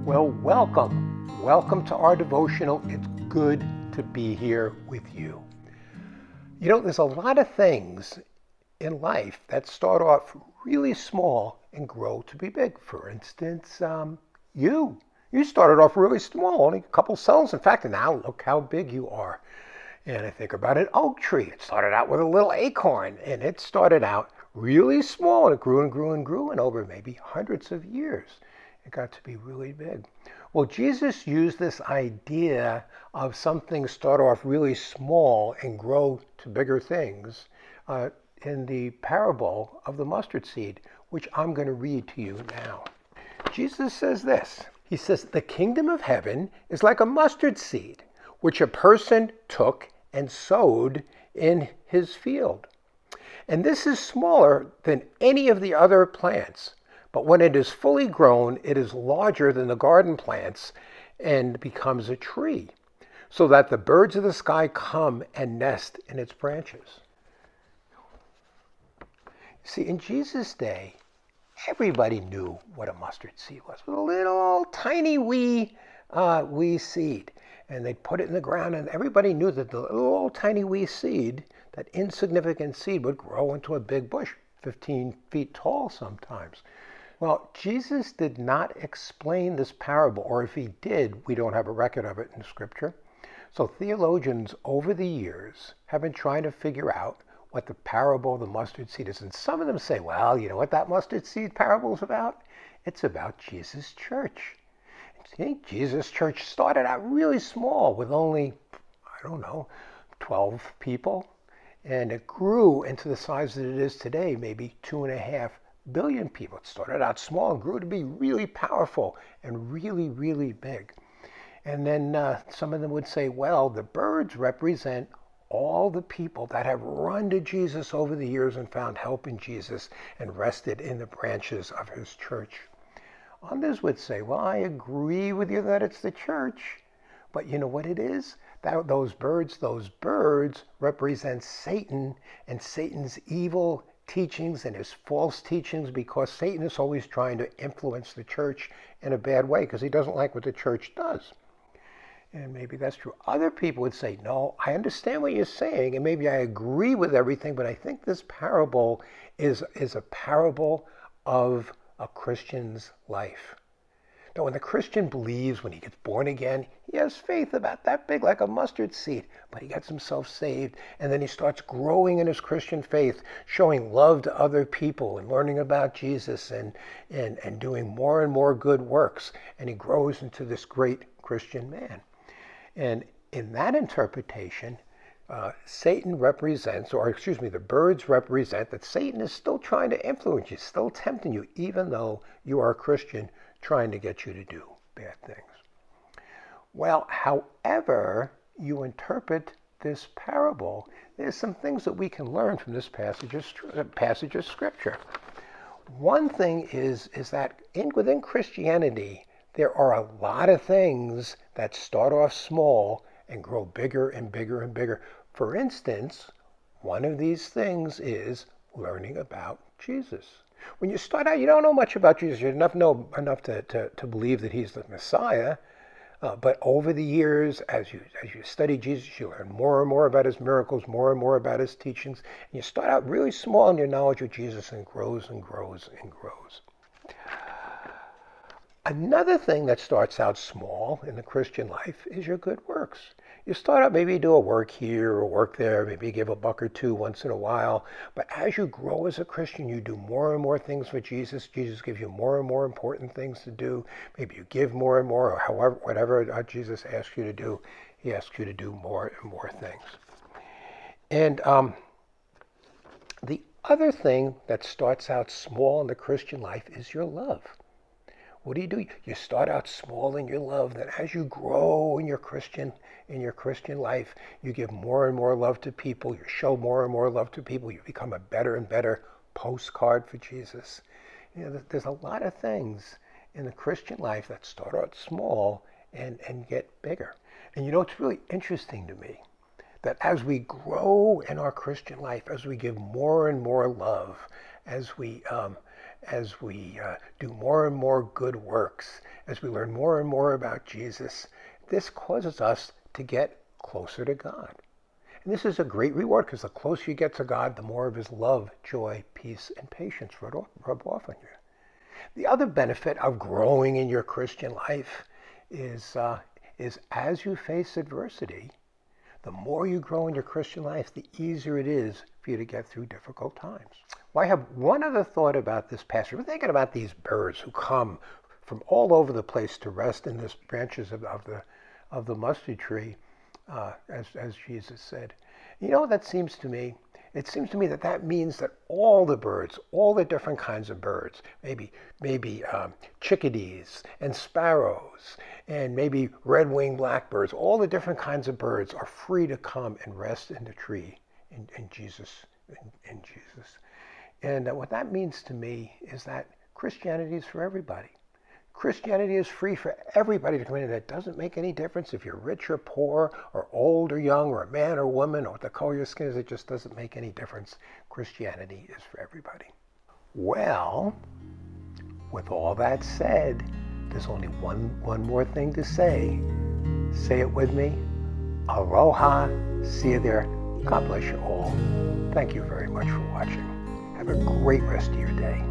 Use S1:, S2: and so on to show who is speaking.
S1: Well, welcome. Welcome to our devotional. It's good to be here with you. You know, there's a lot of things in life that start off really small and grow to be big. For instance, you. You started off really small, only a couple cells. In fact, and now look how big you are. And I think about an oak tree. It started out with a little acorn, and it started out really small, and it grew and grew and grew, and over maybe hundreds of years, it got to be really big. Well, Jesus used this idea of something start off really small and grow to bigger things in the parable of the mustard seed, which I'm going to read to you now. Jesus says this. He says, "The kingdom of heaven is like a mustard seed, which a person took and sowed in his field. And this is smaller than any of the other plants. But when it is fully grown, it is larger than the garden plants and becomes a tree, so that the birds of the sky come and nest in its branches." See, in Jesus' day, everybody knew what a mustard seed was. It was a little tiny wee seed. And they'd put it in the ground, and everybody knew that the little tiny wee seed, that insignificant seed, would grow into a big bush, 15 feet tall sometimes. Well, Jesus did not explain this parable, or if he did, we don't have a record of it in Scripture. So theologians over the years have been trying to figure out what the parable of the mustard seed is. And some of them say, well, you know what that mustard seed parable is about? It's about Jesus' church. See, Jesus' church started out really small with only, 12 people. And it grew into the size that it is today, maybe 2.5 billion people. It started out small and grew to be really powerful and really, really big. And then some of them would say, well, the birds represent all the people that have run to Jesus over the years and found help in Jesus and rested in the branches of his church. Others would say, well, I agree with you that it's the church, but you know what it is? Those birds represent Satan and Satan's evil teachings and his false teachings, because Satan is always trying to influence the church in a bad way because he doesn't like what the church does. And maybe that's true. Other people would say, no, I understand what you're saying, and maybe I agree with everything, but I think this parable is a parable of a Christian's life. Now, when the Christian believes, when he gets born again, he has faith about that big, like a mustard seed, but he gets himself saved, and then he starts growing in his Christian faith, showing love to other people and learning about Jesus and doing more and more good works, and he grows into this great Christian man. And in that interpretation, Satan represents, the birds represent that Satan is still trying to influence you, still tempting you, even though you are a Christian, trying to get you to do bad things. Well, however you interpret this parable, there's some things that we can learn from this passage of Scripture. One thing is that within Christianity, there are a lot of things that start off small and grow bigger and bigger and bigger. For instance, one of these things is learning about Jesus. When you start out, you don't know much about Jesus. You know enough to believe that he's the Messiah. But over the years, as you study Jesus, you learn more and more about his miracles, more and more about his teachings. And you start out really small in your knowledge of Jesus, and grows and grows and grows. Another thing that starts out small in the Christian life is your good works. You start out, maybe you do a work here or work there, maybe you give a buck or two once in a while, but as you grow as a Christian, you do more and more things for Jesus. Jesus gives you more and more important things to do. Maybe you give more and more, or whatever Jesus asks you to do, he asks you to do more and more things. And the other thing that starts out small in the Christian life is your love. What do? You start out small in your love. Then as you grow in your Christian life, you give more and more love to people. You show more and more love to people. You become a better and better postcard for Jesus. You know, there's a lot of things in the Christian life that start out small and get bigger. And you know, it's really interesting to me that as we grow in our Christian life, as we give more and more love, as we do more and more good works, as we learn more and more about Jesus, this causes us to get closer to God. And this is a great reward, because the closer you get to God, the more of his love, joy, peace, and patience rub off on you. The other benefit of growing in your Christian life is as you face adversity, the more you grow in your Christian life, the easier it is for you to get through difficult times. Well, I have one other thought about this passage. We're thinking about these birds who come from all over the place to rest in the branches of the mustard tree, as Jesus said. You know what that seems to me? It seems to me that means that all the birds, all the different kinds of birds, maybe chickadees and sparrows and maybe red-winged blackbirds, all the different kinds of birds are free to come and rest in the tree in Jesus. And what that means to me is that Christianity is for everybody. Christianity is free for everybody to come in. It doesn't make any difference if you're rich or poor, or old or young, or a man or woman, or what the color of your skin is. It just doesn't make any difference. Christianity is for everybody. Well, with all that said, there's only one more thing to say. Say it with me. Aloha. See you there. God bless you all. Thank you very much for watching. Have a great rest of your day.